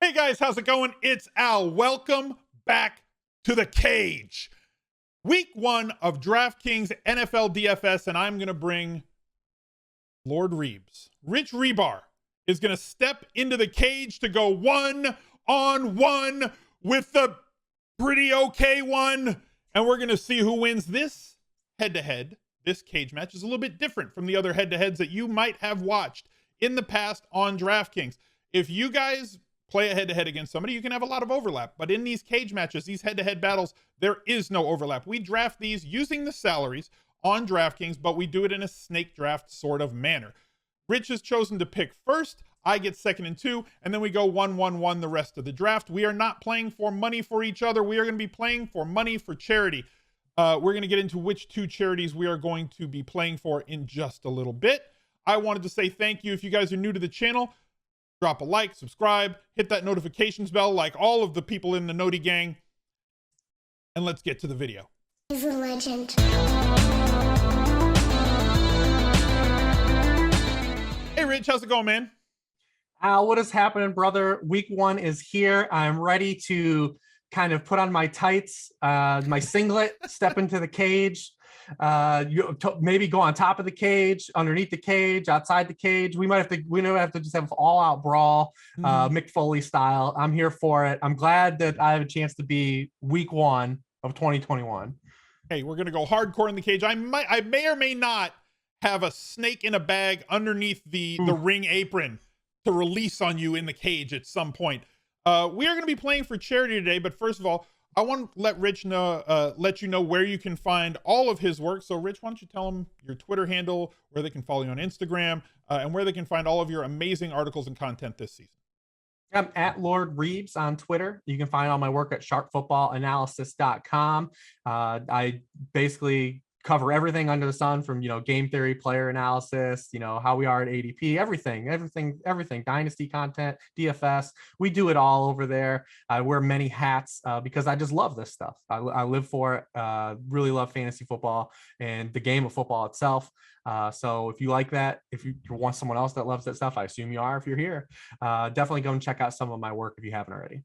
Hey guys, how's it going? It's Al. Welcome back to the cage. Week 1 of Draftkings NFL DFS, and I'm going to bring Lord Reebs. Rich Hribar is going to step into the cage to go 1-on-1 with the pretty okay one, and we're going to see who wins this head-to-head. This cage match is a little bit different from the other head-to-heads that you might have watched in the past on DraftKings. If you guys play a head-to-head against somebody, you can have a lot of overlap. But in these cage matches, these head-to-head battles, there is no overlap. We draft these using the salaries on DraftKings, but we do it in a snake draft sort of manner. Rich has chosen to pick first. I get second and 2, and then we go 1-1-1 the rest of the draft. We are not playing for money for each other. We are going to be playing for money for charity. We're going to get into which 2 charities we are going to be playing for in just a little bit. I wanted to say thank you. If you guys are new to the channel, drop a like, subscribe, hit that notifications bell like all of the people in the Noti gang, and let's get to the video. He's a legend. Hey Rich, how's it going, man? Al, what is happening, brother? Week 1 is here. I'm ready to kind of put on my tights, my singlet, step into the cage, maybe go on top of the cage, underneath the cage, outside the cage. We might have to just have an all-out brawl, Mick Foley style. I'm here for it. I'm glad that I have a chance to be week 1 of 2021. Hey, we're gonna go hardcore in the cage. I may or may not have a snake in a bag underneath the ring apron to release on you in the cage at some point. We are going to be playing for charity today, but first of all, I want to let Rich know, let you know where you can find all of his work. So Rich, why don't you tell them your Twitter handle, where they can follow you on Instagram, and where they can find all of your amazing articles and content this season. I'm at Lord Reebs on Twitter. You can find all my work at sharpfootballanalysis.com. I basically cover everything under the sun, from game theory, player analysis, how we are at ADP, everything, dynasty content, DFS. We do it all over there. I wear many hats because I just love this stuff. I live for it. Really love fantasy football and the game of football itself. So if you like that, if you want someone else that loves that stuff, I assume you are if you're here, definitely go and check out some of my work if you haven't already.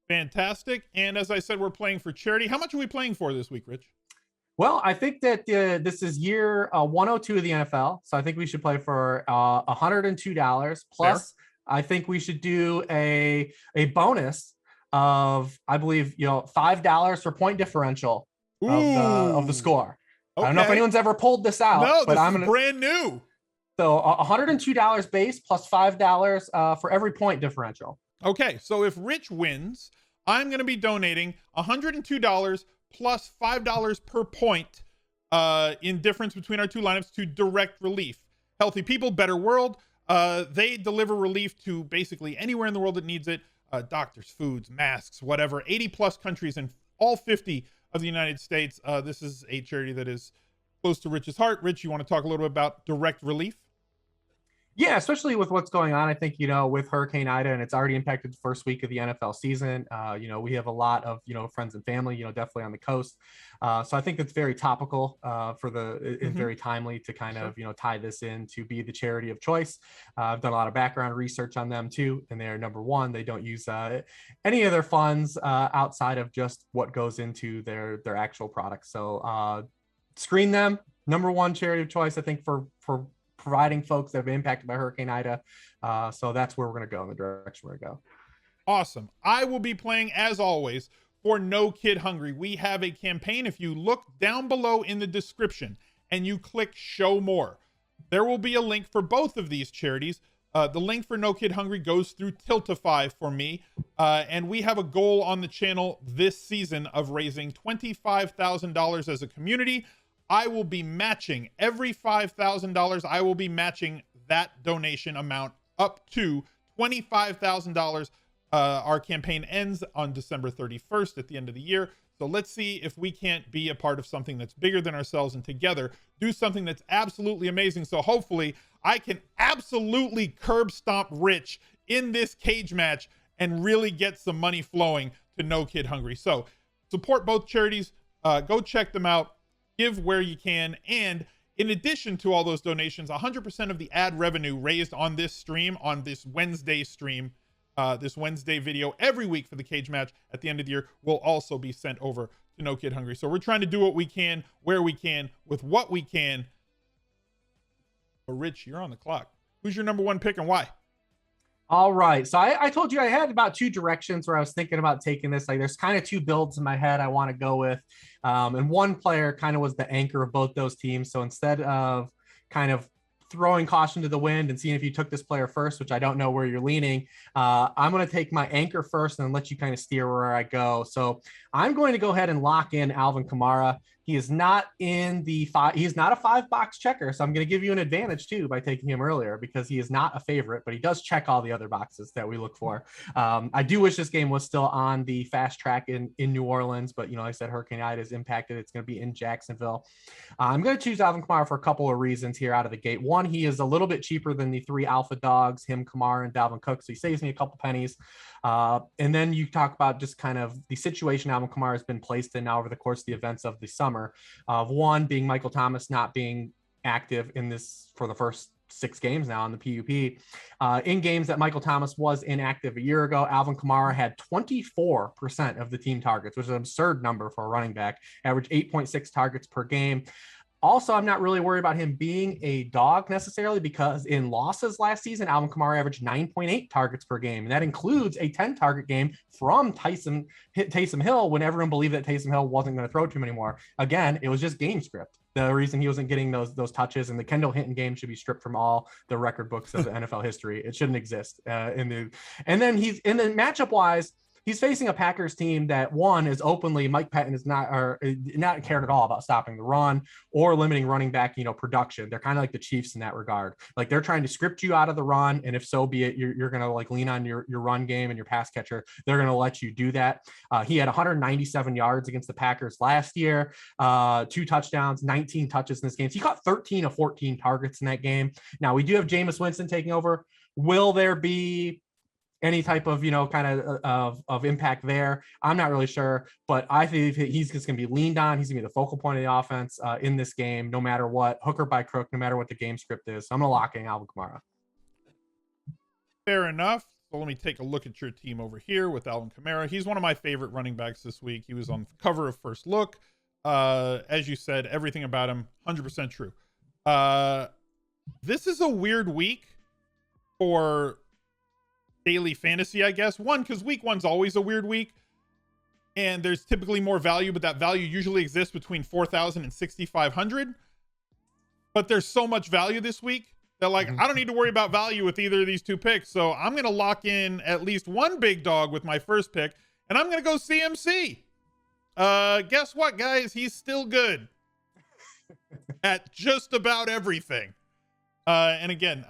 Fantastic. And as I said, we're playing for charity. How much are we playing for this week, Rich? Well, I think that this is year 102 of the NFL, so I think we should play for $102 plus. Fair. I think we should do a bonus of, I believe, $5 for point differential of the score. Okay. I don't know if anyone's ever pulled this out. No, but I'm brand new. So $102 base plus $5 for every point differential. Okay, so if Rich wins, I'm going to be donating $102 plus $5 per point in difference between our 2 lineups to Direct Relief. Healthy People, Better World. They deliver relief to basically anywhere in the world that needs it. Doctors, foods, masks, whatever. 80 plus countries in all 50 of the United States. This is a charity that is close to Rich's heart. Rich, you want to talk a little bit about Direct Relief? Yeah, especially with what's going on. I think, with Hurricane Ida, and it's already impacted the first week of the NFL season. We have a lot of, friends and family, definitely on the coast. So I think it's very topical it's very timely to kind of, tie this in to be the charity of choice. I've done a lot of background research on them too. And they're number one. They don't use any of their funds outside of just what goes into their actual products. So screen them. Number one charity of choice, I think, for providing folks that have been impacted by Hurricane Ida. So that's where we're going to go, in the direction we're going to go. Awesome. I will be playing, as always, for No Kid Hungry. We have a campaign. If you look down below in the description and you click Show More, there will be a link for both of these charities. The link for No Kid Hungry goes through Tiltify for me. And we have a goal on the channel this season of raising $25,000 as a community. I will be matching every $5,000. I will be matching that donation amount up to $25,000. Our campaign ends on December 31st at the end of the year. So let's see if we can't be a part of something that's bigger than ourselves and together do something that's absolutely amazing. So hopefully I can absolutely curb stomp Rich in this cage match and really get some money flowing to No Kid Hungry. So support both charities. Go check them out. Give where you can. And in addition to all those donations, 100% of the ad revenue raised on this stream, on this Wednesday stream, this Wednesday video every week for the cage match at the end of the year will also be sent over to No Kid Hungry. So we're trying to do what we can, where we can, with what we can. But Rich, you're on the clock. Who's your number one pick and why? All right. So I told you I had about two directions where I was thinking about taking this. Like there's kind of two builds in my head I want to go with. And one player kind of was the anchor of both those teams. So instead of kind of throwing caution to the wind and seeing if you took this player first, which I don't know where you're leaning, I'm going to take my anchor first and let you kind of steer where I go. So I'm going to go ahead and lock in Alvin Kamara. He is not in the five. He's not a 5-box checker. So I'm going to give you an advantage too by taking him earlier because he is not a favorite, but he does check all the other boxes that we look for. I do wish this game was still on the fast track in New Orleans, but like I said, Hurricane Ida is impacted. It's going to be in Jacksonville. I'm going to choose Alvin Kamara for a couple of reasons here out of the gate. One, he is a little bit cheaper than the 3 alpha dogs, him, Kamara, and Dalvin Cook. So he saves me a couple pennies. And then you talk about just kind of the situation Alvin Kamara has been placed in now over the course of the events of the summer, of one being Michael Thomas not being active in this for the first 6 games now on the PUP. In games that Michael Thomas was inactive a year ago, Alvin Kamara had 24% of the team targets, which is an absurd number for a running back, averaged 8.6 targets per game. Also, I'm not really worried about him being a dog necessarily because in losses last season, Alvin Kamara averaged 9.8 targets per game. And that includes a 10-target game from Taysom Hill when everyone believed that Taysom Hill wasn't going to throw to him anymore. Again, it was just game script. The reason he wasn't getting those touches, and the Kendall Hinton game should be stripped from all the record books of the NFL history. It shouldn't exist. And then matchup wise, he's facing a Packers team that one is openly Mike Patton is not cared at all about stopping the run or limiting running back, production. They're kind of like the Chiefs in that regard. Like they're trying to script you out of the run. And if so be it, you're going to like lean on your run game and your pass catcher. They're going to let you do that. He had 197 yards against the Packers last year, 2 touchdowns, 19 touches in this game. So he caught 13 of 14 targets in that game. Now we do have Jameis Winston taking over. Will there be any type of, of impact there? I'm not really sure, but I think he's just going to be leaned on. He's going to be the focal point of the offense in this game, no matter what, hook or by crook, no matter what the game script is. So I'm going to lock in Alvin Kamara. Fair enough. So let me take a look at your team over here with Alvin Kamara. He's one of my favorite running backs this week. He was on the cover of First Look. As you said, everything about him, 100% true. This is a weird week for daily fantasy, I guess. One, because week 1's always a weird week, and there's typically more value, but that value usually exists between 4,000 and 6,500. But there's so much value this week that I don't need to worry about value with either of these 2 picks. So I'm going to lock in at least one big dog with my first pick, and I'm going to go CMC. Guess what, guys? He's still good at just about everything. And again,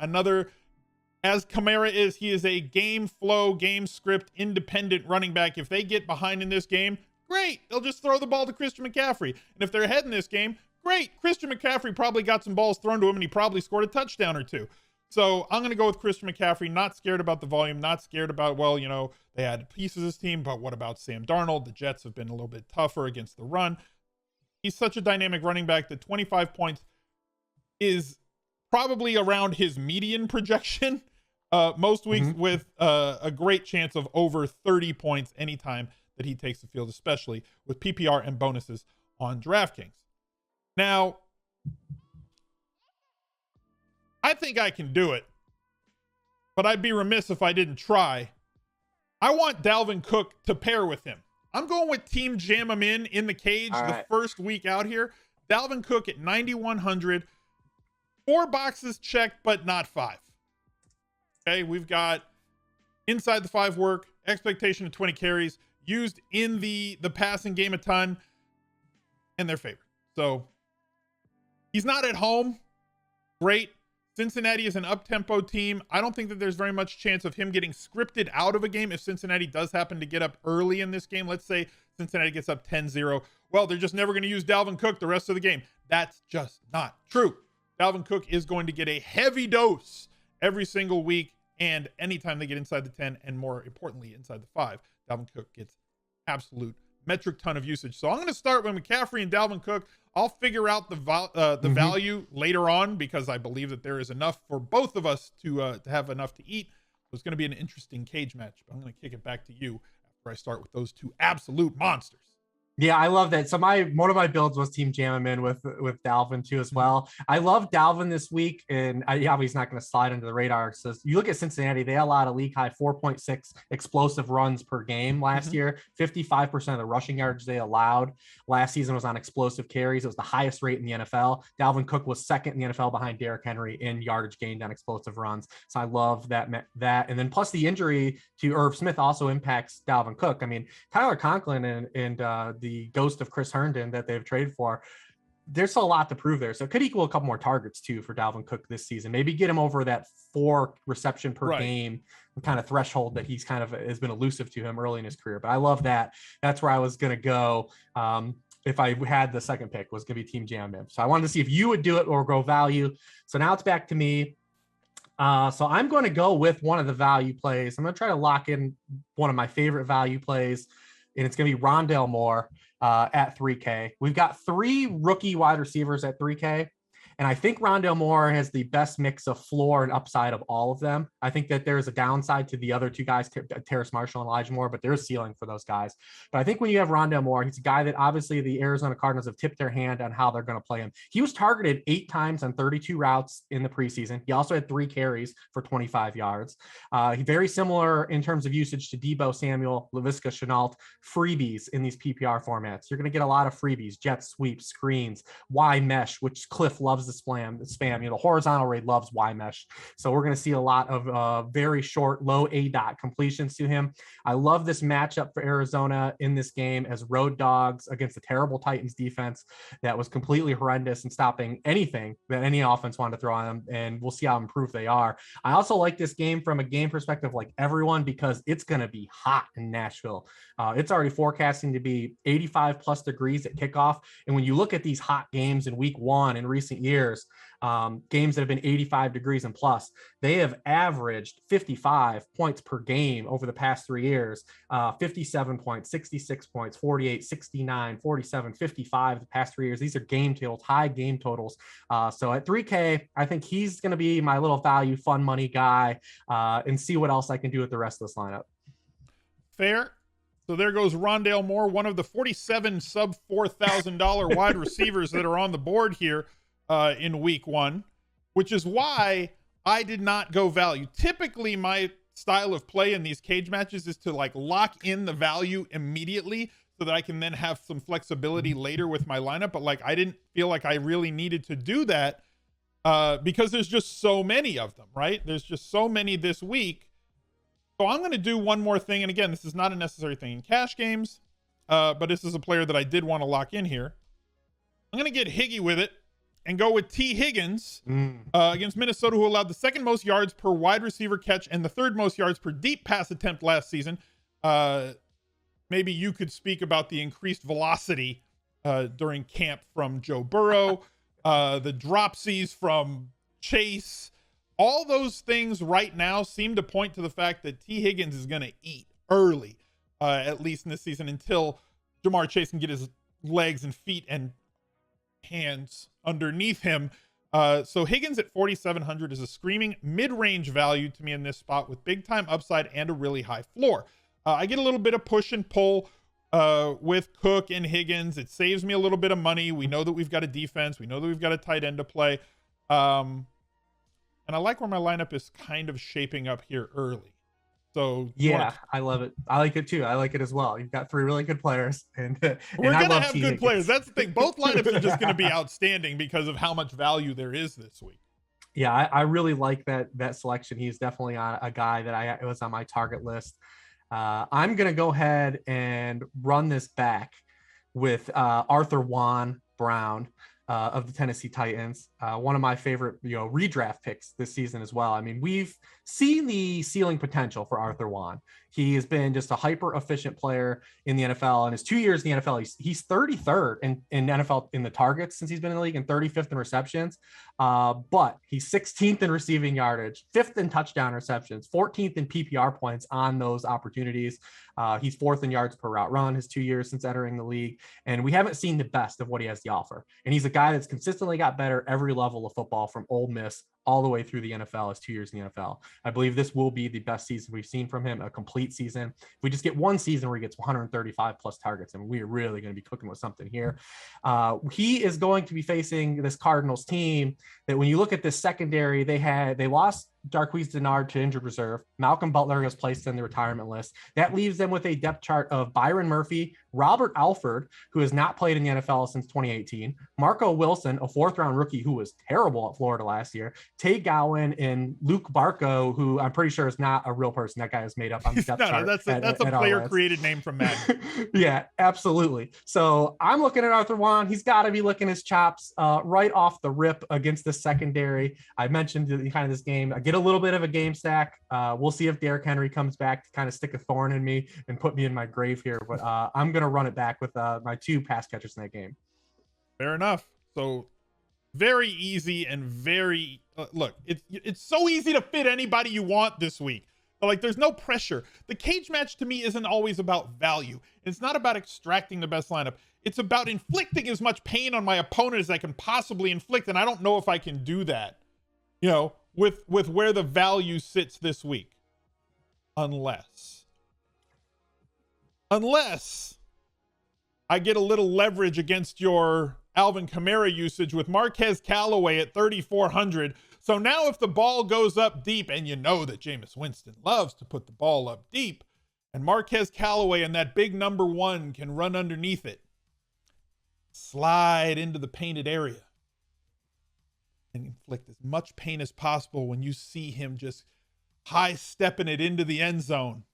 as Kamara is, he is a game flow, game script, independent running back. If they get behind in this game, great. They'll just throw the ball to Christian McCaffrey. And if they're ahead in this game, great. Christian McCaffrey probably got some balls thrown to him, and he probably scored a touchdown or 2. So I'm going to go with Christian McCaffrey. Not scared about the volume. Not scared about, they had pieces of this team, but what about Sam Darnold? The Jets have been a little bit tougher against the run. He's such a dynamic running back that 25 points is probably around his median projection. Most weeks with a great chance of over 30 points anytime that he takes the field, especially with PPR and bonuses on DraftKings. Now, I think I can do it, but I'd be remiss if I didn't try. I want Dalvin Cook to pair with him. I'm going with Team Jam him in the cage the first week out here. Dalvin Cook at 9,100. 4 boxes checked, but not 5. Okay, we've got inside the 5 work, expectation of 20 carries, used in the passing game a ton, and they're favored. So he's not at home. Great. Cincinnati is an up-tempo team. I don't think that there's very much chance of him getting scripted out of a game if Cincinnati does happen to get up early in this game. Let's say Cincinnati gets up 10-0. Well, they're just never going to use Dalvin Cook the rest of the game. That's just not true. Dalvin Cook is going to get a heavy dose every single week, and anytime they get inside the 10, and more importantly, inside the 5, Dalvin Cook gets absolute metric ton of usage. So I'm going to start with McCaffrey and Dalvin Cook. I'll figure out the value later on because I believe that there is enough for both of us to have enough to eat It's going to be an interesting cage match, but I'm going to kick it back to you after I start with those two absolute monsters. Yeah, I love that. So one of my builds was Team Jammin with Dalvin too as well. I love Dalvin this week, and he's not going to slide under the radar. So you look at Cincinnati; they allowed a league high 4.6 explosive runs per game last year. 55% of the rushing yards they allowed last season was on explosive carries. It was the highest rate in the NFL. Dalvin Cook was second in the NFL behind Derrick Henry in yardage gained on explosive runs. So I love that, and then plus the injury to Irv Smith also impacts Dalvin Cook. I mean, Tyler Conklin and the ghost of Chris Herndon that they've traded for, there's still a lot to prove there. So it could equal a couple more targets too for Dalvin Cook this season. Maybe get him over that 4 reception per game kind of threshold that he's kind of has been elusive to him early in his career. But I love that. That's where I was going to go. If I had the second pick was going to be Team Jam Mim. So I wanted to see if you would do it or go value. So now it's back to me. So I'm going to go with one of the value plays. I'm going to try to lock in one of my favorite value plays, and it's going to be Rondale Moore at 3K. We've got 3 rookie wide receivers at 3K. And I think Rondale Moore has the best mix of floor and upside of all of them. I think that there's a downside to the other 2 guys, Terrace Marshall and Elijah Moore, but there's a ceiling for those guys. But I think when you have Rondale Moore, he's a guy that obviously the Arizona Cardinals have tipped their hand on how they're going to play him. He was targeted 8 times on 32 routes in the preseason. He also had 3 carries for 25 yards. Very similar in terms of usage to Deebo Samuel, Laviska Shenault, freebies in these PPR formats. You're going to get a lot of freebies, jet sweeps, screens, Y mesh, which Cliff loves the spam. The horizontal raid loves Y mesh. So we're going to see a lot of very short, low ADOT completions to him. I love this matchup for Arizona in this game as road dogs against the terrible Titans defense that was completely horrendous and stopping anything that any offense wanted to throw on them. And we'll see how improved they are. I also like this game from a game perspective, like everyone, because it's going to be hot in Nashville. It's already forecasting to be 85 plus degrees at kickoff. And when you look at these hot games in week 1 in recent years, games that have been 85 degrees and plus, they have averaged 55 points per game over the past 3 years, 57 points, 66 points, 48, 69, 47, 55 the past 3 years. These are game totals, high game totals. So at 3K, I think he's going to be my little value fun money guy, and see what else I can do with the rest of this lineup. Fair. So there goes Rondale Moore, one of the 47 sub $4,000 wide receivers that are on the board here in week 1, which is why I did not go value. Typically, my style of play in these cage matches is to like lock in the value immediately so that I can then have some flexibility later with my lineup. But like, I didn't feel like I really needed to do that because there's just so many of them, right? There's just so many this week. So I'm going to do one more thing. And again, this is not a necessary thing in cash games, but this is a player that I did want to lock in here. I'm going to get Higgy with it and go with Tee Higgins against Minnesota, who allowed the 2nd most yards per wide receiver catch and the 3rd most yards per deep pass attempt last season. Maybe you could speak about the increased velocity during camp from Joe Burrow, the dropsies from Chase. All those things right now seem to point to the fact that Tee Higgins is going to eat early, at least in this season, until Jamar Chase can get his legs and feet and hands underneath him. So Higgins at 4,700 is a screaming mid-range value to me in this spot with big-time upside and a really high floor. I get a little bit of push and pull with Cook and Higgins. It saves me a little bit of money. We know that we've got a defense. We know that we've got a tight end to play. And I like where my lineup is kind of shaping up here early. So yeah, I love it. I like it too. I like it as well. You've got 3 really good players, and we're going to have good players. That's the thing. Both lineups are just going to be outstanding because of how much value there is this week. Yeah, I really like that selection. He's definitely a guy that it was on my target list. I'm going to go ahead and run this back with Arthur Juan Brown of the Tennessee Titans. One of my favorite, redraft picks this season as well. I mean, we've seen the ceiling potential for Arthur Juan. He has been just a hyper efficient player in the NFL. In his 2 years in the NFL, he's 33rd in NFL in the targets since he's been in the league and 35th in receptions. But he's 16th in receiving yardage, 5th in touchdown receptions, 14th in PPR points on those opportunities. He's 4th in yards per route run his 2 years since entering the league. And we haven't seen the best of what he has to offer. And he's a guy that's consistently got better every level of football, from Ole Miss all the way through the NFL, his 2 years in the NFL. I believe this will be the best season we've seen from him, a complete season. If we just get one season where he gets 135 plus targets, and we're really going to be cooking with something here. He is going to be facing this Cardinals team that, when you look at this secondary, they lost Darqueze Dennard to injured reserve. Malcolm Butler was placed on the retirement list. That leaves them with a depth chart of Byron Murphy, Robert Alford, who has not played in the NFL since 2018, Marco Wilson, a 4th-round rookie who was terrible at Florida last year, Tay Gowan, and Luke Barco, who I'm pretty sure is not a real person. That guy is made up on the depth chart. That's a player-created name from Madden. Yeah, absolutely. So I'm looking at Arthur Juan. He's got to be licking his chops right off the rip against the secondary. I mentioned kind of this game. I get a little bit of a game stack. We'll see if Derrick Henry comes back to kind of stick a thorn in me and put me in my grave here. But I'm going to run it back with my 2 pass catchers in that game. Fair enough. So very easy and very look, it's so easy to fit anybody you want this week. But like, there's no pressure. The cage match to me isn't always about value. It's not about extracting the best lineup. It's about inflicting as much pain on my opponent as I can possibly inflict, and I don't know if I can do that, you know, with where the value sits this week. Unless I get a little leverage against your Alvin Kamara usage with Marquez Callaway at 3,400. So now if the ball goes up deep, and you know that Jameis Winston loves to put the ball up deep, and Marquez Callaway and that big number 1 can run underneath it, slide into the painted area, and inflict as much pain as possible when you see him just high-stepping it into the end zone.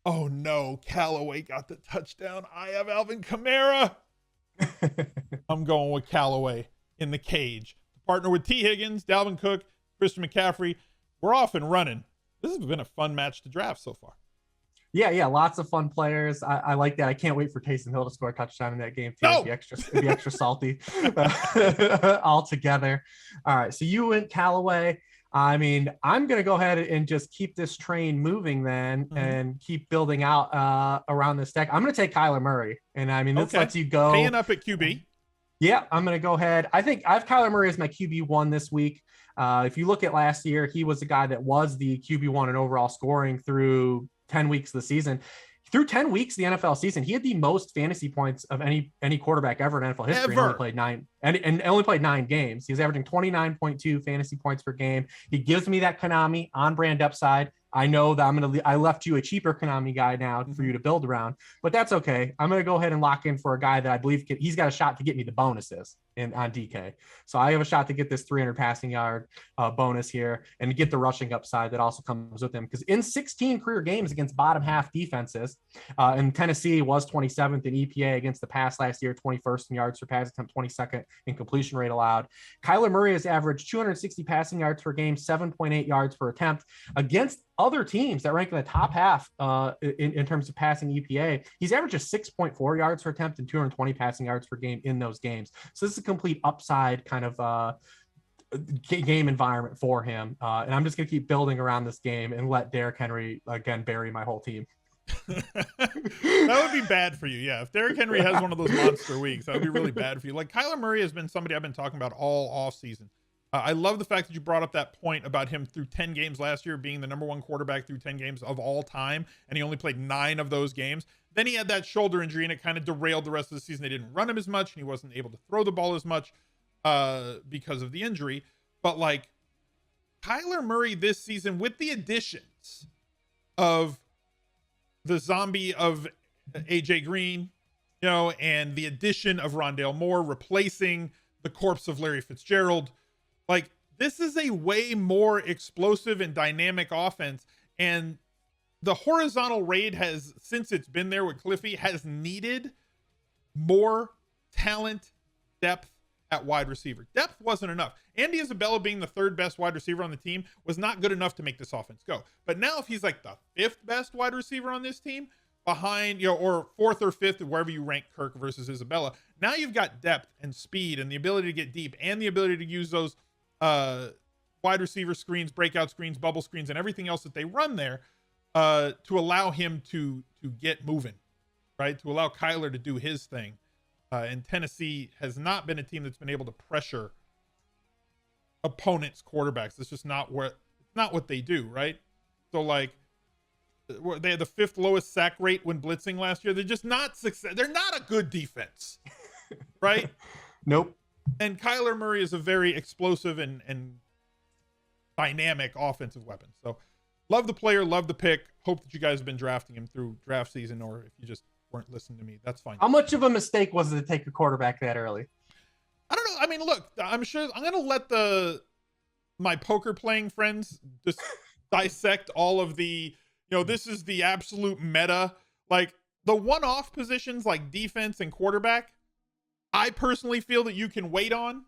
Oh no, Callaway got the touchdown. I have Alvin Kamara. I'm going with Callaway in the cage. Partner with Tee Higgins, Dalvin Cook, Christian McCaffrey. We're off and running. This has been a fun match to draft so far. Yeah, lots of fun players. I like that. I can't wait for Taysom Hill to score a touchdown in that game too. No! It'd be extra salty all together. All right, so you went Callaway. I mean, I'm going to go ahead and just keep this train moving then and keep building out around this deck. I'm going to take Kyler Murray. And I mean, this lets you go. Paying up at QB. Yeah, I'm going to go ahead. I think I have Kyler Murray as my QB1 this week. If you look at last year, he was the guy that was the QB1 in overall scoring through 10 weeks of the season. Through 10 weeks of the NFL season, he had the most fantasy points of any quarterback ever in NFL history. Only played 9 and only played 9 games. He's averaging 29.2 fantasy points per game. He gives me that Konami on brand upside. I know that I left you a cheaper Konami guy now for you to build around, but that's okay. I'm going to go ahead and lock in for a guy that I believe he's got a shot to get me the bonuses on DK. So I have a shot to get this 300 passing yard bonus here and to get the rushing upside that also comes with him. Because in 16 career games against bottom half defenses, and Tennessee was 27th in EPA against the pass last year, 21st in yards per pass attempt, 22nd in completion rate allowed. Kyler Murray has averaged 260 passing yards per game, 7.8 yards per attempt against other teams that rank in the top half in terms of passing EPA. He's averaged 6.4 yards per attempt and 220 passing yards per game in those games. So this is a complete upside kind of game environment for him. And I'm just going to keep building around this game and let Derrick Henry, again, bury my whole team. That would be bad for you. Yeah. If Derrick Henry has one of those monster weeks, that would be really bad for you. Like, Kyler Murray has been somebody I've been talking about all off season. I love the fact that you brought up that point about him through 10 games last year being the number 1 quarterback through 10 games of all time, and he only played 9 of those games. Then he had that shoulder injury, and it kind of derailed the rest of the season. They didn't run him as much, and he wasn't able to throw the ball as much because of the injury. But like, Kyler Murray this season, with the additions of the zombie of AJ Green, you know, and the addition of Rondale Moore replacing the corpse of Larry Fitzgerald, like, this is a way more explosive and dynamic offense. And the horizontal raid has, since it's been there with Cliffy, has needed more talent, depth at wide receiver. Depth wasn't enough. Andy Isabella being the 3rd best wide receiver on the team was not good enough to make this offense go. But now if he's like the 5th best wide receiver on this team, behind, you know, or 4th or 5th, wherever you rank Kirk versus Isabella, now you've got depth and speed and the ability to get deep and the ability to use those wide receiver screens, breakout screens, bubble screens, and everything else that they run there to allow him to get moving, right? To allow Kyler to do his thing. And Tennessee has not been a team that's been able to pressure opponents' quarterbacks. It's just not what they do, right? So like they had the 5th lowest sack rate when blitzing last year. They're just not success. They're not a good defense, right? Nope. And Kyler Murray is a very explosive and dynamic offensive weapon. So love the player, love the pick. Hope that you guys have been drafting him through draft season, or if you just weren't listening to me, that's fine. How much of a mistake was it to take a quarterback that early? I don't know. I mean, look, I'm sure I'm going to let my poker playing friends just dissect all of the, this is the absolute meta. Like the one-off positions like defense and quarterback, I personally feel that you can wait on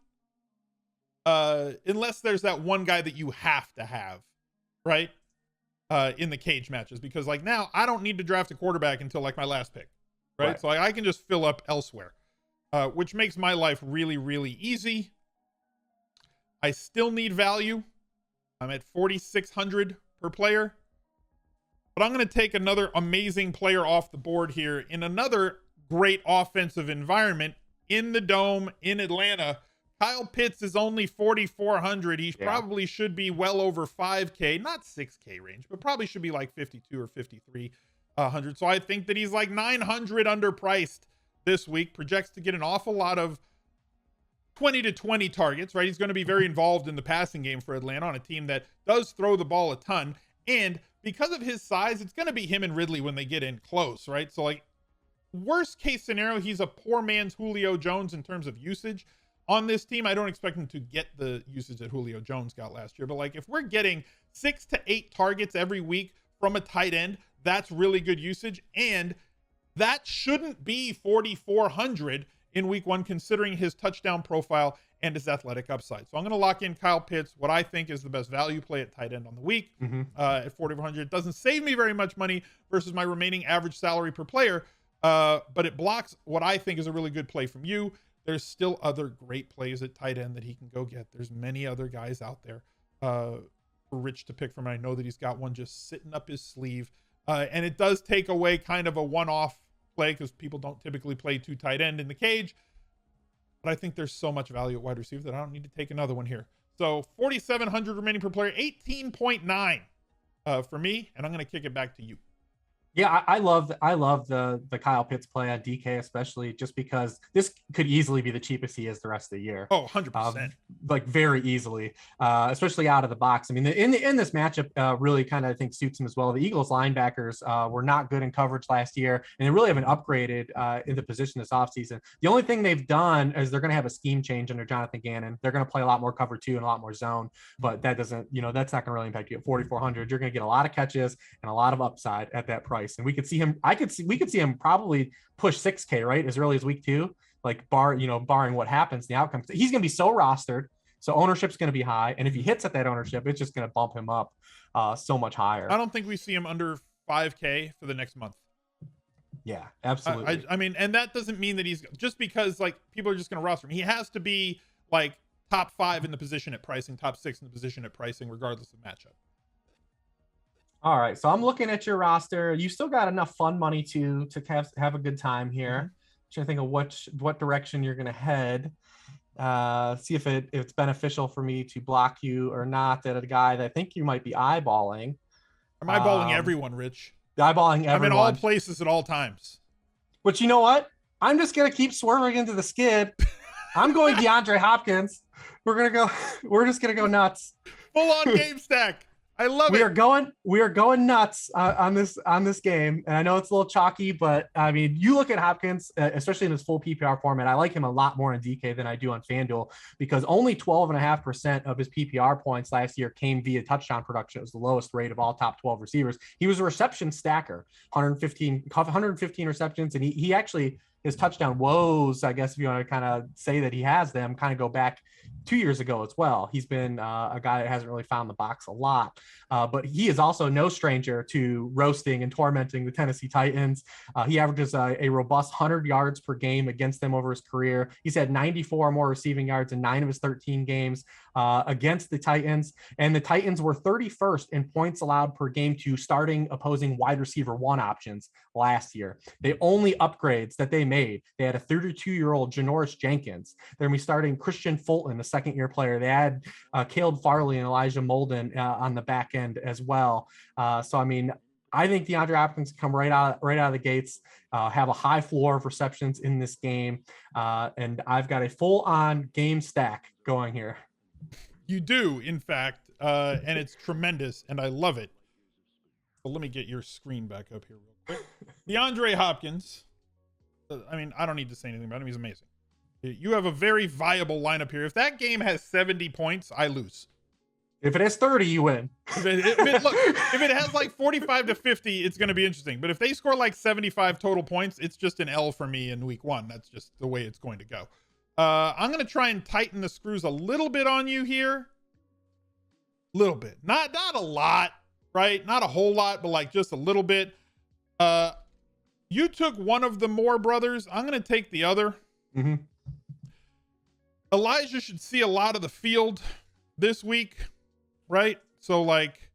unless there's that one guy that you have to have, right? In the cage matches, because like now I don't need to draft a quarterback until like my last pick, right? So I can just fill up elsewhere, which makes my life really, really easy. I still need value. I'm at 4,600 per player, but I'm going to take another amazing player off the board here in another great offensive environment in the Dome in Atlanta. Kyle Pitts is only 4,400. He probably should be well over 5K, not 6K range, but probably should be like 52 or 5,300. So I think that he's like 900 underpriced this week. Projects to get an awful lot of 20 to 20 targets, right? He's going to be very involved in the passing game for Atlanta on a team that does throw the ball a ton. And because of his size, it's going to be him and Ridley when they get in close, right? So like worst case scenario, he's a poor man's Julio Jones in terms of usage. On this team, I don't expect him to get the usage that Julio Jones got last year. But like if we're getting 6 to 8 targets every week from a tight end, that's really good usage. And that shouldn't be 4,400 in week 1, considering his touchdown profile and his athletic upside. So I'm going to lock in Kyle Pitts, what I think is the best value play at tight end on the week at 4,400. It doesn't save me very much money versus my remaining average salary per player, but it blocks what I think is a really good play from you. There's still other great plays at tight end that he can go get. There's many other guys out there for Rich to pick from. I know that he's got one just sitting up his sleeve. And it does take away kind of a one-off play because people don't typically play 2 tight end in the cage. But I think there's so much value at wide receiver that I don't need to take another one here. So 4,700 remaining per player, 18.9 for me. And I'm going to kick it back to you. Yeah, I love the Kyle Pitts play on DK, especially just because this could easily be the cheapest he is the rest of the year. Oh, 100%. Like very easily, especially out of the box. I mean, in this matchup really kind of I think suits him as well. The Eagles linebackers were not good in coverage last year, and they really haven't upgraded in the position this offseason. The only thing they've done is they're going to have a scheme change under Jonathan Gannon. They're going to play a lot more cover 2 and a lot more zone, but that doesn't, that's not going to really impact you at 4,400. You're going to get a lot of catches and a lot of upside at that price. And we could see him, we could see him probably push 6K, right? As early as week 2, like barring what happens, the outcome, he's going to be so rostered. So ownership's going to be high. And if he hits at that ownership, it's just going to bump him up so much higher. I don't think we see him under 5K for the next month. Yeah, absolutely. I mean, and that doesn't mean that he's just because like people are just going to roster him. He has to be like top 5 in the position at pricing, top 6 in the position at pricing, regardless of matchup. All right, so I'm looking at your roster. You still got enough fun money to have a good time here. Trying to think of what direction you're going to head. See if it's beneficial for me to block you or not at a guy that I think you might be eyeballing. I'm eyeballing everyone, Rich. Eyeballing everyone. I'm in all places at all times. But you know what? I'm just going to keep swerving into the skid. I'm going DeAndre Hopkins. We're just going to go nuts. Full on game stack. I love it. We are going nuts on this game. And I know it's a little chalky, but I mean, you look at Hopkins, especially in his full PPR format. I like him a lot more in DK than I do on FanDuel because only 12.5% of his PPR points last year came via touchdown production. It was the lowest rate of all top 12 receivers. He was a reception stacker, 115 receptions. And he actually, his touchdown woes, I guess if you want to kind of say that he has them, kind of go back 2 years ago as well. He's been a guy that hasn't really found the box a lot, but he is also no stranger to roasting and tormenting the Tennessee Titans. He averages a robust 100 yards per game against them over his career. He's had 94 or more receiving yards in 9 of his 13 games against the Titans, and the Titans were 31st in points allowed per game to starting opposing wide receiver 1 options last year. The only upgrades that they made, they had a 32-year-old Janoris Jenkins. They're going to be starting Christian Fulton, the second-year player. They had Caleb Farley and Elijah Molden on the back end as well. So, I mean, I think DeAndre Hopkins come right out of the gates, have a high floor of receptions in this game. And I've got a full-on game stack going here. You do, in fact, and it's tremendous, and I love it. So let me get your screen back up here real quick. DeAndre Hopkins. I mean, I don't need to say anything about him. He's amazing. You have a very viable lineup here. If that game has 70 points, I lose. If it has 30, you win. If it has like 45 to 50, it's going to be interesting. But if they score like 75 total points, it's just an L for me in week one. That's just the way it's going to go. I'm going to try and tighten the screws a little bit on you here. Little bit. Not a lot, right? Not a whole lot, but like just a little bit. You took one of the Moore brothers. I'm going to take the other. Mm-hmm. Elijah should see a lot of the field this week, right? So, like,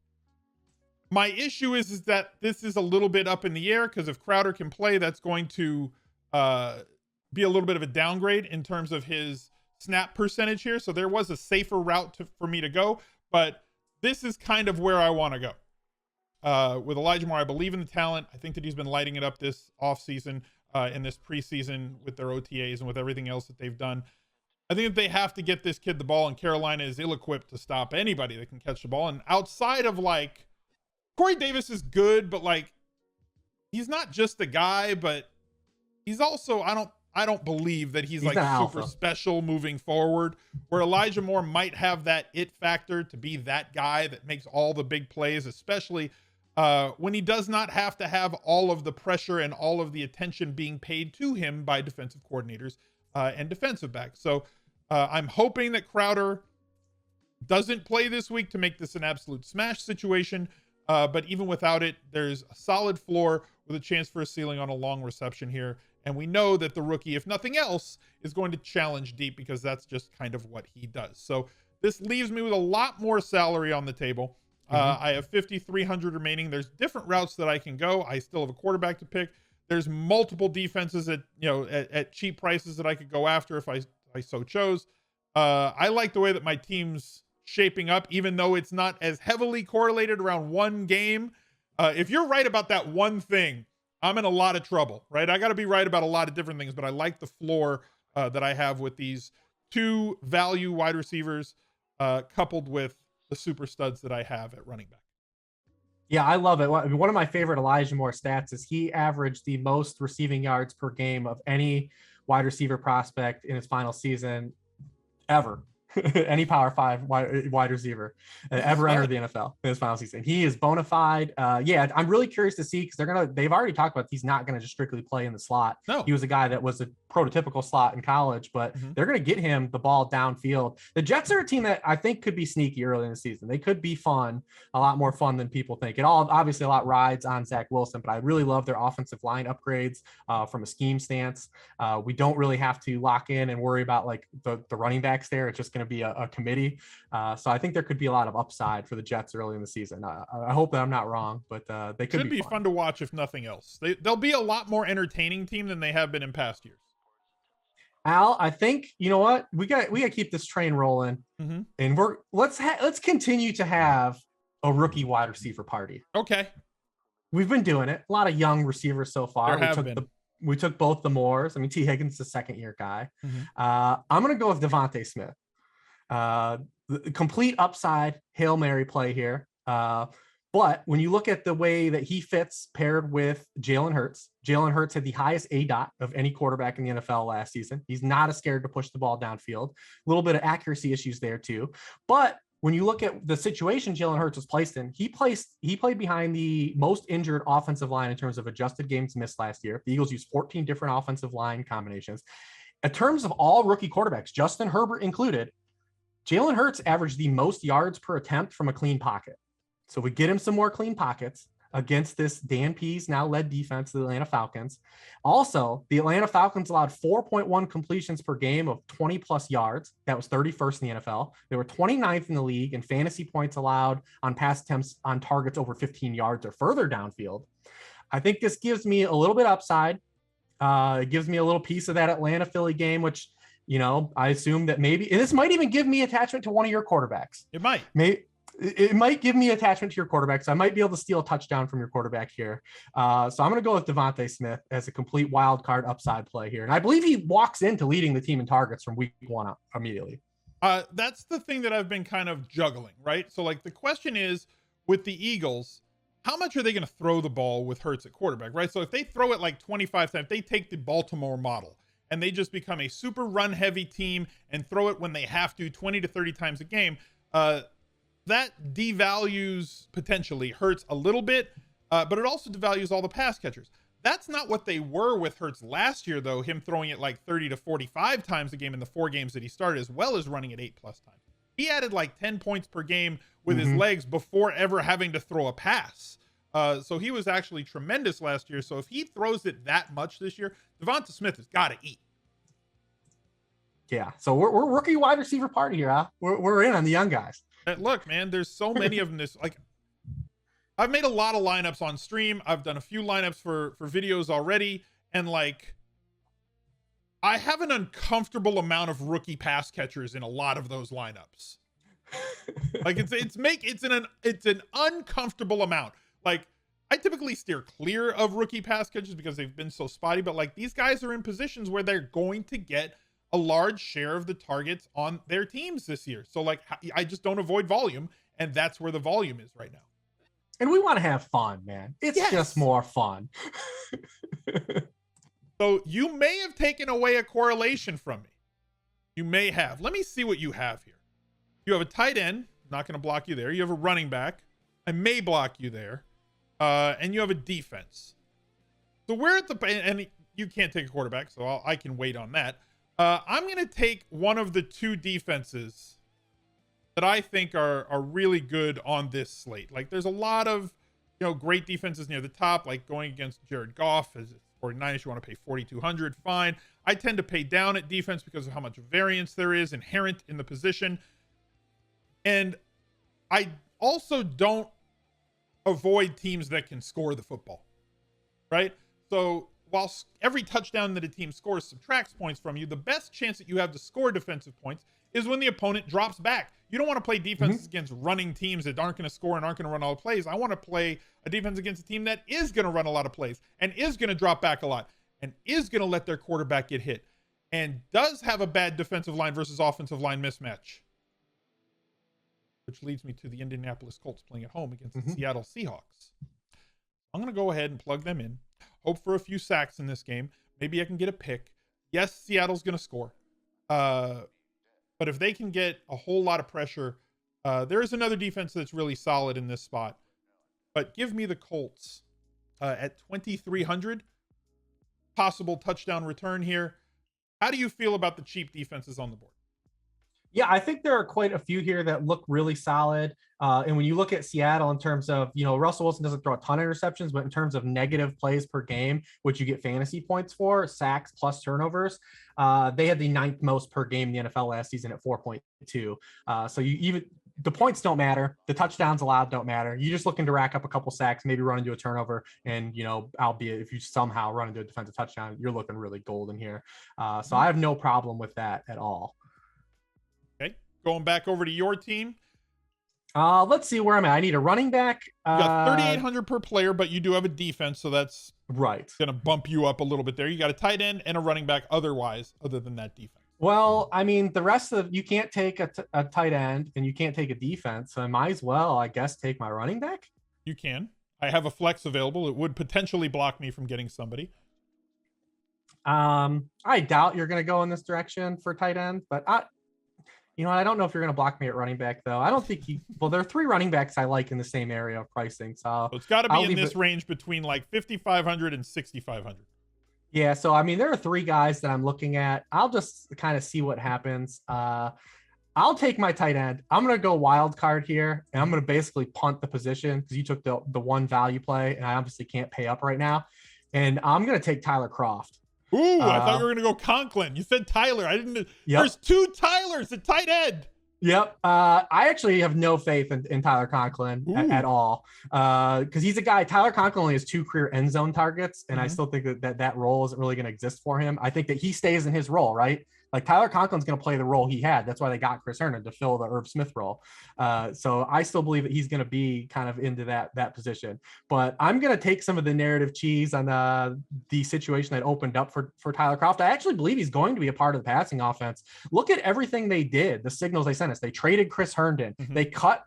my issue is that this is a little bit up in the air because if Crowder can play, that's going to be a little bit of a downgrade in terms of his snap percentage here. So there was a safer route for me to go, but this is kind of where I want to go. With Elijah Moore, I believe in the talent. I think that he's been lighting it up this offseason, in this preseason with their OTAs and with everything else that they've done. I think that they have to get this kid the ball, and Carolina is ill-equipped to stop anybody that can catch the ball. And outside of, like, Corey Davis is good, but, like, he's not just a guy, but he's also, I don't believe that he's like super special moving forward, where Elijah Moore might have that it factor to be that guy that makes all the big plays, especially when he does not have to have all of the pressure and all of the attention being paid to him by defensive coordinators and defensive backs. So I'm hoping that Crowder doesn't play this week to make this an absolute smash situation. But even without it, there's a solid floor with a chance for a ceiling on a long reception here. And we know that the rookie, if nothing else, is going to challenge deep because that's just kind of what he does. So this leaves me with a lot more salary on the table. I have 5,300 remaining. There's different routes that I can go. I still have a quarterback to pick. There's multiple defenses at cheap prices that I could go after if I so chose. I like the way that my team's shaping up, even though it's not as heavily correlated around one game. If you're right about that one thing, I'm in a lot of trouble, right? I got to be right about a lot of different things, but I like the floor that I have with these two value wide receivers coupled with the super studs that I have at running back. Yeah, I love it. One of my favorite Elijah Moore stats is he averaged the most receiving yards per game of any wide receiver prospect in his final season ever. Any Power 5 wide receiver ever entered the NFL in his final season. He is bona fide. Yeah, I'm really curious to see because they've already talked about he's not going to just strictly play in the slot. No. He was a guy that was a prototypical slot in college, but they're going to get him the ball downfield. The Jets are a team that I think could be sneaky early in the season. They could be fun, a lot more fun than people think. It all obviously a lot rides on Zach Wilson, but I really love their offensive line upgrades from a scheme stance. We don't really have to lock in and worry about like the running backs there. It's just going to be a committee. So I think there could be a lot of upside for the Jets early in the season. I hope that I'm not wrong, but they could be fun to watch if nothing else. They'll be a lot more entertaining team than they have been in past years. Al, I think you know what we got to keep this train rolling, and let's continue to have a rookie wide receiver party. Okay, we've been doing it. A lot of young receivers so far. We took both the Moores. I mean, Tee Higgins is a second-year guy. I'm gonna go with Devonta Smith. The complete upside Hail Mary play here. But when you look at the way that he fits paired with Jalen Hurts had the highest ADOT of any quarterback in the NFL last season. He's not as scared to push the ball downfield. A little bit of accuracy issues there too. But when you look at the situation Jalen Hurts was placed in, he played behind the most injured offensive line in terms of adjusted games missed last year. The Eagles used 14 different offensive line combinations. In terms of all rookie quarterbacks, Justin Herbert included, Jalen Hurts averaged the most yards per attempt from a clean pocket. So we get him some more clean pockets against this Dan Pease now led defense, the Atlanta Falcons. Also, the Atlanta Falcons allowed 4.1 completions per game of 20 plus yards. That was 31st in the NFL. They were 29th in the league in fantasy points allowed on pass attempts on targets over 15 yards or further downfield. I think this gives me a little bit upside. It gives me a little piece of that Atlanta Philly game, which I assume that maybe, and this might even give me attachment to one of your quarterbacks. It might. It might give me attachment to your quarterback, so I might be able to steal a touchdown from your quarterback here. So I'm going to go with Devonta Smith as a complete wild card upside play here. And I believe he walks into leading the team in targets from week 1 immediately. That's the thing that I've been kind of juggling, right? So like the question is with the Eagles, how much are they going to throw the ball with Hurts at quarterback, right? So if they throw it like 25 times, they take the Baltimore model and they just become a super run heavy team and throw it when they have to 20 to 30 times a game. That devalues potentially Hurts a little bit, but it also devalues all the pass catchers. That's not what they were with Hurts last year, though, him throwing it like 30 to 45 times a game in the 4 games that he started, as well as running it 8+ times. He added like 10 points per game with his legs before ever having to throw a pass. So he was actually tremendous last year. So if he throws it that much this year, Devonta Smith has got to eat. Yeah, so we're rookie wide receiver party here, huh? We're in on the young guys. Look, man, there's so many of them. Like, I've made a lot of lineups on stream. I've done a few lineups for videos already, and like, I have an uncomfortable amount of rookie pass catchers in a lot of those lineups. Like, it's an uncomfortable amount. Like, I typically steer clear of rookie pass catchers because they've been so spotty, but like these guys are in positions where they're going to get a large share of the targets on their teams this year. So like, I just don't avoid volume, and that's where the volume is right now. And we want to have fun, man. It's just more fun. So you may have taken away a correlation from me. You may have. Let me see what you have here. You have a tight end. I'm not going to block you there. You have a running back. I may block you there. And you have a defense. So we're at the, and you can't take a quarterback, so I can wait on that. I'm going to take one of the 2 defenses that I think are really good on this slate. Like, there's a lot of, great defenses near the top, like going against Jared Goff as 49ers. You want to pay $4,200, fine. I tend to pay down at defense because of how much variance there is inherent in the position. And I also don't avoid teams that can score the football, right? So whilst every touchdown that a team scores subtracts points from you, the best chance that you have to score defensive points is when the opponent drops back. You don't want to play defenses against running teams that aren't going to score and aren't going to run all the plays. I want to play a defense against a team that is going to run a lot of plays and is going to drop back a lot and is going to let their quarterback get hit and does have a bad defensive line versus offensive line mismatch. Which leads me to the Indianapolis Colts playing at home against the Seattle Seahawks. I'm going to go ahead and plug them in. Hope for a few sacks in this game. Maybe I can get a pick. Yes, Seattle's going to score. But if they can get a whole lot of pressure, there is another defense that's really solid in this spot. But give me the Colts at 2,300. Possible touchdown return here. How do you feel about the cheap defenses on the board? Yeah, I think there are quite a few here that look really solid. And when you look at Seattle in terms of, Russell Wilson doesn't throw a ton of interceptions, but in terms of negative plays per game, which you get fantasy points for, sacks plus turnovers, they had the 9th most per game in the NFL last season at 4.2. So the points don't matter. The touchdowns allowed don't matter. You're just looking to rack up a couple sacks, maybe run into a turnover. And, albeit if you somehow run into a defensive touchdown, you're looking really golden here. So I have no problem with that at all. Okay. Going back over to your team. Let's see where I'm at. I need a running back. You got 3,800 per player, but you do have a defense, so that's right. Going to bump you up a little bit there. You got a tight end and a running back other than that defense. Well, I mean, the rest of you can't take a tight end and you can't take a defense. So I might as well, I guess, take my running back. You can. I have a flex available. It would potentially block me from getting somebody. I doubt you're going to go in this direction for tight end, but I don't know if you're going to block me at running back, though. I don't think there are 3 running backs I like in the same area of pricing. So it's got to be in this range between like 5,500 and 6,500. Yeah. So, I mean, there are 3 guys that I'm looking at. I'll just kind of see what happens. I'll take my tight end. I'm going to go wild card here, and I'm going to basically punt the position because you took the one value play, and I obviously can't pay up right now. And I'm going to take Tyler Kroft. Ooh, I thought you were going to go Conklin. You said Tyler. I didn't. Yep. There's 2 Tylers at tight end. Yep. I actually have no faith in Tyler Conklin at all because he's a guy. Tyler Conklin only has 2 career end zone targets, and I still think that role isn't really going to exist for him. I think that he stays in his role, right? Like Tyler Conklin's going to play the role he had. That's why they got Chris Herndon to fill the Irv Smith role. So I still believe that he's going to be kind of into that position. But I'm going to take some of the narrative cheese on the situation that opened up for Tyler Kroft. I actually believe he's going to be a part of the passing offense. Look at everything they did, the signals they sent us. They traded Chris Herndon. Mm-hmm. They cut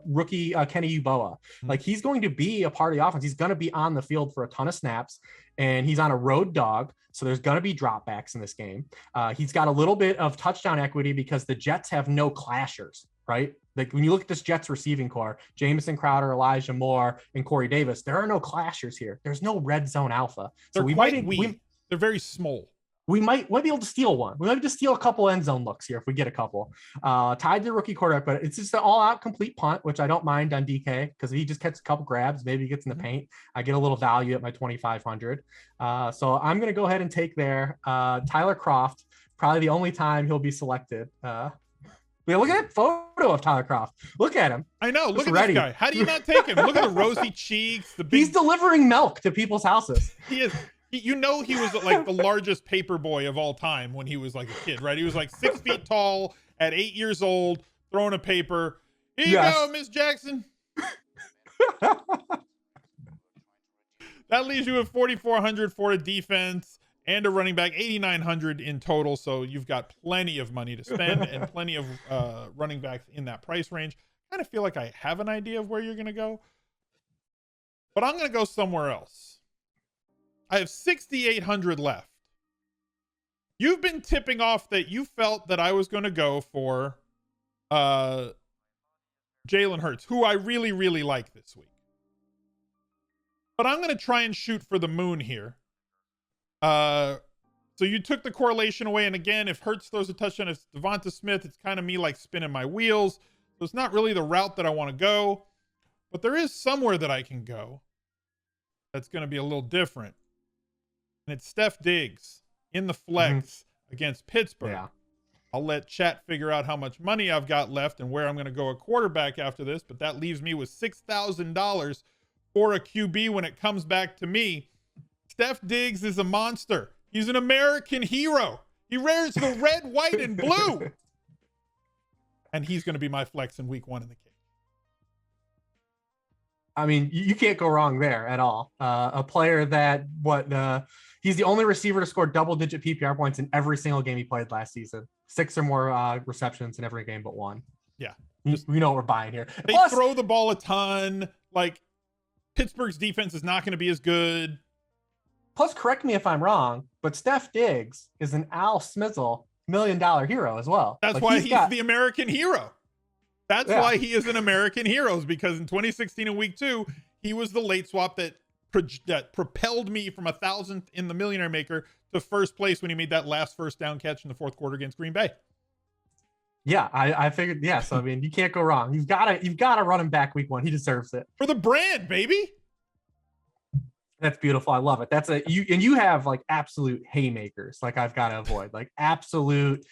rookie Kenny Yeboah. Mm-hmm. Like he's going to be a part of the offense. He's going to be on the field for a ton of snaps, and he's on a road dog. So there's going to be dropbacks in this game. He's got a little bit of touchdown equity because the Jets have no clashers, right? Like when you look at this Jets receiving core, Jamison Crowder, Elijah Moore, and Corey Davis, there are no clashers here. There's no red zone alpha. So they're very small. We might be able to steal one. We might be able to steal a couple end zone looks here if we get a couple. Tied to rookie quarterback, but it's just an all-out complete punt, which I don't mind on DK because he just gets a couple grabs. Maybe he gets in the paint. I get a little value at my 2,500. So I'm going to go ahead and take there. Tyler Kroft, probably the only time he'll be selected. Look at that photo of Tyler Kroft. Look at him. I know. Look at this guy. How do you not take him? Look at the rosy cheeks. He's delivering milk to people's houses. He is. You know, he was like the largest paper boy of all time when he was like a kid, right? He was like 6 feet tall at 8 years old, throwing a paper. Here you go, Miss Jackson. That leaves you with 4,400 for a defense and a running back, 8,900 in total. So you've got plenty of money to spend and plenty of running backs in that price range. I kind of feel like I have an idea of where you're going to go, but I'm going to go somewhere else. I have 6,800 left. You've been tipping off that you felt that I was going to go for Jalen Hurts, who I really, really like this week. But I'm going to try and shoot for the moon here. So you took the correlation away. And again, if Hurts throws a touchdown, it's Devonta Smith. It's kind of me like spinning my wheels. So it's not really the route that I want to go. But there is somewhere that I can go that's going to be a little different. And it's Steph Diggs in the flex against Pittsburgh. Yeah. I'll let chat figure out how much money I've got left and where I'm going to go a quarterback after this, but that leaves me with $6,000 for a QB when it comes back to me. Steph Diggs is a monster. He's an American hero. He wears the red, white, and blue. And he's going to be my flex in week 1 in the cage. I mean, you can't go wrong there at all. A player that he's the only receiver to score double-digit PPR points in every single game he played last season. 6 or more receptions in every game but 1. Yeah. We know what we're buying here. They throw the ball a ton. Like, Pittsburgh's defense is not going to be as good. Plus, correct me if I'm wrong, but Steph Diggs is an Al Smizzle $1 million hero as well. That's why he's the American hero. That's why he is an American hero, because in 2016 in week 2, he was the late swap that propelled me from 1,000th in the Millionaire Maker to first place when he made that last first down catch in the 4th quarter against Green Bay. Yeah, I figured. Yeah, so I mean, you can't go wrong. You've got to run him back week 1. He deserves it for the brand, baby. That's beautiful. I love it. You have like absolute haymakers. Like I've got to avoid like absolute.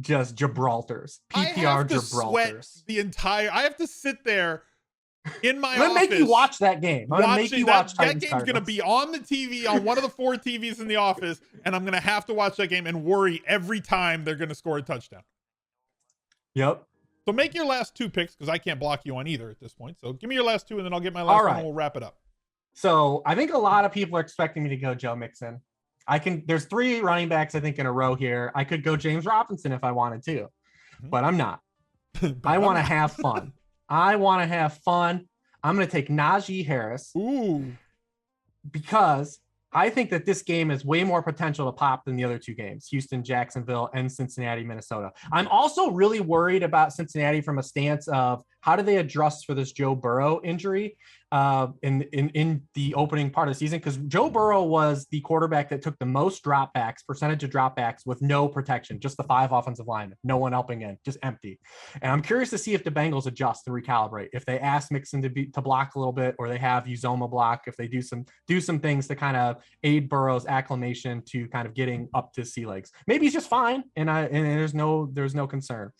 Just Gibraltars, PPR Gibraltars. I have to sit there in my office. I'm going to make you watch that game. I'm going to make you watch that game's going to be on the TV, on one of the 4 TVs in the office, and I'm going to have to watch that game and worry every time they're going to score a touchdown. Yep. So make your last 2 picks, because I can't block you on either at this point. So give me your last 2, and then I'll get my last one, and we'll wrap it up. So I think a lot of people are expecting me to go Joe Mixon. There's 3 running backs, I think, in a row here. I could go James Robinson if I wanted to, but I'm not. I want to have fun. I'm going to take Najee Harris. Ooh. Because I think that this game has way more potential to pop than the other 2 games, Houston, Jacksonville, and Cincinnati, Minnesota. I'm also really worried about Cincinnati from a stance of how do they adjust for this Joe Burrow injury in the opening part of the season? Because Joe Burrow was the quarterback that took the most percentage of dropbacks with no protection, just the 5 offensive linemen, no one helping in, just empty. And I'm curious to see if the Bengals adjust and recalibrate, if they ask Mixon to block a little bit, or they have Uzoma block, if they do some things to kind of aid Burrow's acclimation to kind of getting up to sea legs. Maybe he's just fine, and there's no concern.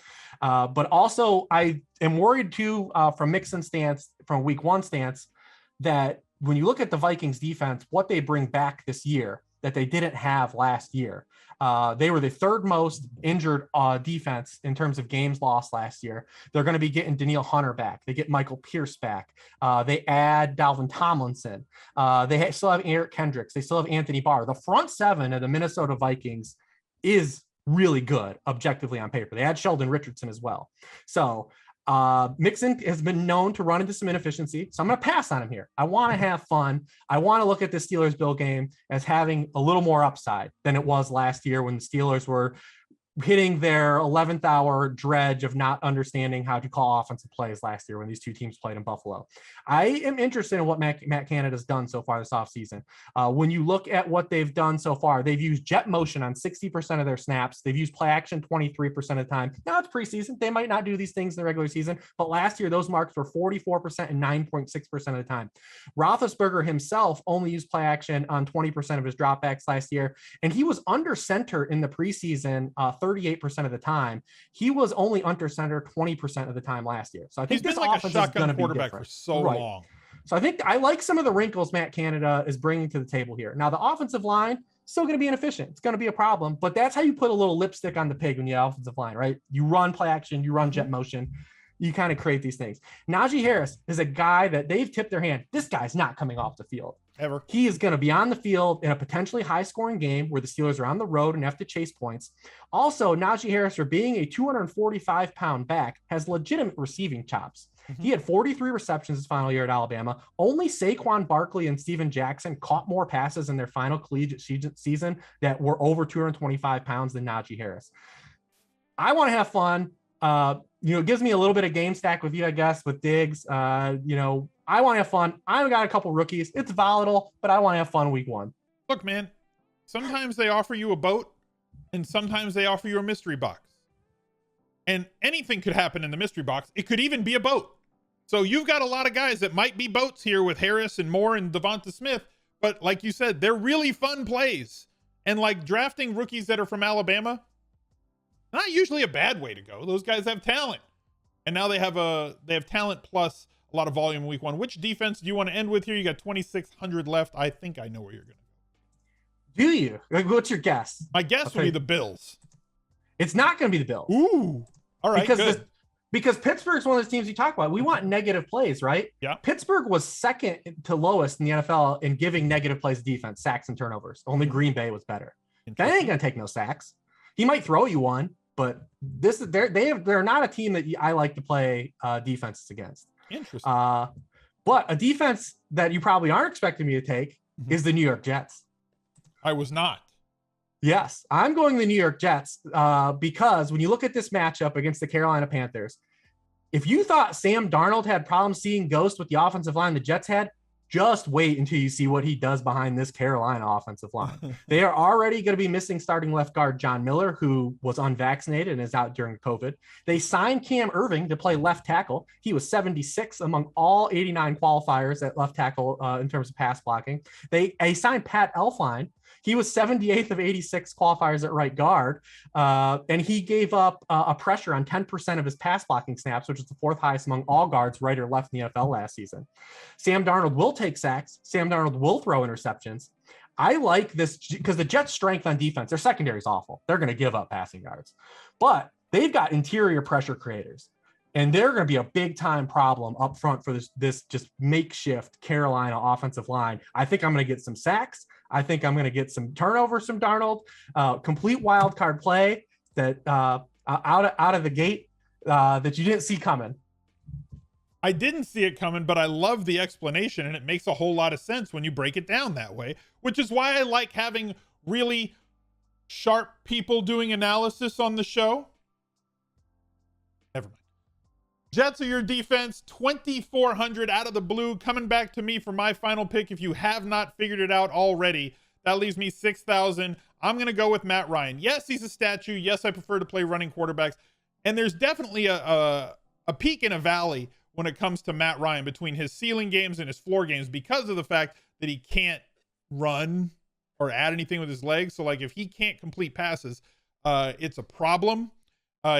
But also I am worried too from Mixon's stance, from week 1 stance, that when you look at the Vikings defense, what they bring back this year, that they didn't have last year. They were the third most injured defense in terms of games lost last year. They're going to be getting Danielle Hunter back. They get Michael Pierce back. They add Dalvin Tomlinson. They still have Eric Kendricks. They still have Anthony Barr. The front seven of the Minnesota Vikings is really good objectively on paper. They had Sheldon Richardson as well. So Mixon has been known to run into some inefficiency. So I'm going to pass on him here. I want to have fun. I want to look at the Steelers-Bill game as having a little more upside than it was last year when the Steelers were hitting their 11th hour dredge of not understanding how to call offensive plays last year when these two teams played in Buffalo. I am interested in what Matt Canada's done so far this offseason. When you look at what they've done so far, they've used jet motion on 60% of their snaps. They've used play action 23% of the time. Now it's preseason. They might not do these things in the regular season, but last year those marks were 44% and 9.6% of the time. Roethlisberger himself only used play action on 20% of his dropbacks last year, and he was under center in the preseason 38% of the time. He was only under center 20% of the time last year. So I think this offense is going to be different for so long. So I think I like some of the wrinkles Matt Canada is bringing to the table here. Now the offensive line still going to be inefficient. It's going to be a problem, but that's how you put a little lipstick on the pig when you have offensive line, right? You run play action, you run jet motion, you kind of create these things. Najee Harris is a guy that they've tipped their hand. This guy's not coming off the field. Ever. He is going to be on the field in a potentially high-scoring game where the Steelers are on the road and have to chase points. Also, Najee Harris, for being a 245-pound back, has legitimate receiving chops. He had 43 receptions his final year at Alabama. Only Saquon Barkley and Steven Jackson caught more passes in their final collegiate season that were over 225 pounds than Najee Harris. I want to have fun. It gives me a little bit of game stack with you, I guess, with Diggs. I want to have fun. I've got a couple rookies. It's volatile, but I want to have fun week one. Look, man, sometimes they offer you a boat and sometimes they offer you a mystery box. And anything could happen in the mystery box. It could even be a boat. So you've got a lot of guys that might be boats here with Harris and Moore and Devonta Smith. But like you said, they're really fun plays. And like drafting rookies that are from Alabama, not usually a bad way to go. Those guys have talent. And now they have talent plus a lot of volume in week one. Which defense do you want to end with here? You got 2,600 left. I think I know where you're going to go. Do you? What's your guess? My guess would be the Bills. It's not going to be the Bills. Ooh. All right, because Pittsburgh's one of those teams you talk about. We want negative plays, right? Yeah. Pittsburgh was second to lowest in the NFL in giving negative plays to defense, sacks and turnovers. Only Green Bay was better. That ain't going to take no sacks. He might throw you one, but they're not a team that I like to play defenses against. Interesting. But a defense that you probably aren't expecting me to take is the New York Jets. I was not. Yes, I'm going the New York Jets because when you look at this matchup against the Carolina Panthers, if you thought Sam Darnold had problems seeing ghosts with the offensive line the Jets had, just wait until you see what he does behind this Carolina offensive line. They are already going to be missing starting left guard John Miller, who was unvaccinated and is out during COVID. They signed Cam Irving to play left tackle. He was 76 among all 89 qualifiers at left tackle in terms of pass blocking. They signed Pat Elflein. He was 78th of 86 qualifiers at right guard, and he gave up a pressure on 10% of his pass blocking snaps, which is the fourth highest among all guards, right or left in the NFL last season. Sam Darnold will take sacks. Sam Darnold will throw interceptions. I like this because the Jets' strength on defense, their secondary is awful. They're going to give up passing yards, but they've got interior pressure creators. And they're going to be a big time problem up front for this just makeshift Carolina offensive line. I think I'm going to get some sacks. I think I'm going to get some turnovers from Darnold, complete wild card play that out of the gate that you didn't see coming. I didn't see it coming, but I love the explanation, and it makes a whole lot of sense when you break it down that way, which is why I like having really sharp people doing analysis on the show. Never mind. Jets are your defense, 2,400 out of the blue, coming back to me for my final pick. If you have not figured it out already, that leaves me 6,000. I'm going to go with Matt Ryan. Yes, he's a statue. Yes, I prefer to play running quarterbacks. And there's definitely a peak in a valley when it comes to Matt Ryan between his ceiling games and his floor games because of the fact that he can't run or add anything with his legs. So, like, if he can't complete passes, it's a problem.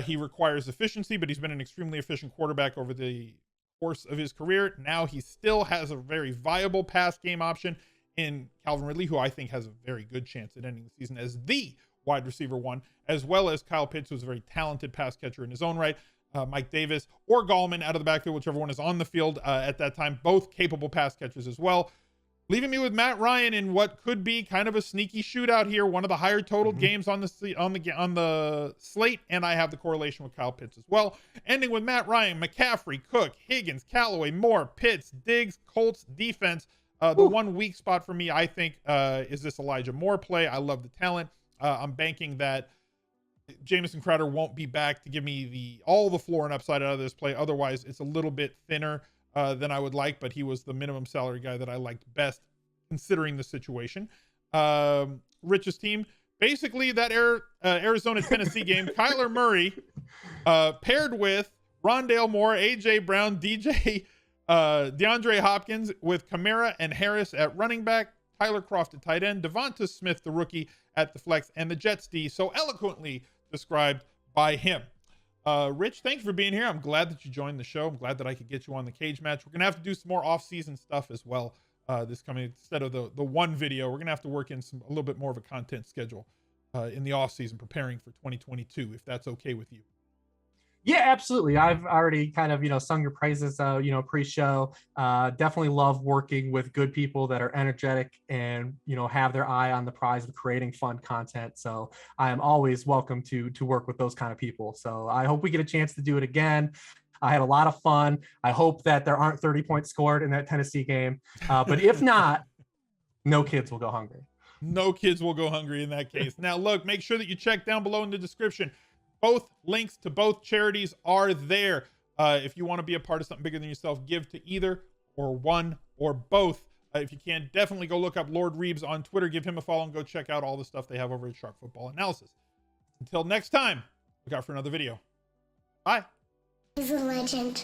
He requires efficiency, but he's been an extremely efficient quarterback over the course of his career. Now he still has a very viable pass game option. in Calvin Ridley, who I think has a very good chance at ending the season as the wide receiver 1, as well as Kyle Pitts, who's a very talented pass catcher in his own right, Mike Davis or Gallman out of the backfield, whichever one is on the field at that time, both capable pass catchers as well. Leaving me with Matt Ryan in what could be kind of a sneaky shootout here, one of the higher total games on the slate, and I have the correlation with Kyle Pitts as well. Ending with Matt Ryan, McCaffrey, Cook, Higgins, Callaway, Moore, Pitts, Diggs, Colts defense. The one weak spot for me, I think, is this Elijah Moore play. I love the talent. I'm banking that Jamison Crowder won't be back to give me all the floor and upside out of this play. Otherwise, it's a little bit thinner than I would like, but he was the minimum salary guy that I liked best considering the situation. Rich's team, basically that Arizona-Tennessee game, Kyler Murray paired with Rondale Moore, A.J. Brown, DeAndre Hopkins with Kamara and Harris at running back, Tyler Kroft at tight end, Devonta Smith, the rookie, at the flex, and the Jets D, so eloquently described by him. Rich, thanks for being here. I'm glad that you joined the show. I'm glad that I could get you on the cage match. We're going to have to do some more off-season stuff as well this coming, instead of the one video. We're going to have to work in a little bit more of a content schedule in the off-season, preparing for 2022, if that's okay with you. Yeah, absolutely. I've already kind of, sung your praises, pre-show. Definitely love working with good people that are energetic and, have their eye on the prize of creating fun content. So I am always welcome to work with those kind of people. So I hope we get a chance to do it again. I had a lot of fun. I hope that there aren't 30 points scored in that Tennessee game. But if not, no kids will go hungry. No kids will go hungry in that case. Now, look, make sure that you check down below in the description. Both links to both charities are there. If you want to be a part of something bigger than yourself, give to either or one or both. If you can, definitely go look up Lord Reeves on Twitter. Give him a follow and go check out all the stuff they have over at Sharp Football Analysis. Until next time, look out for another video. Bye. He's a legend.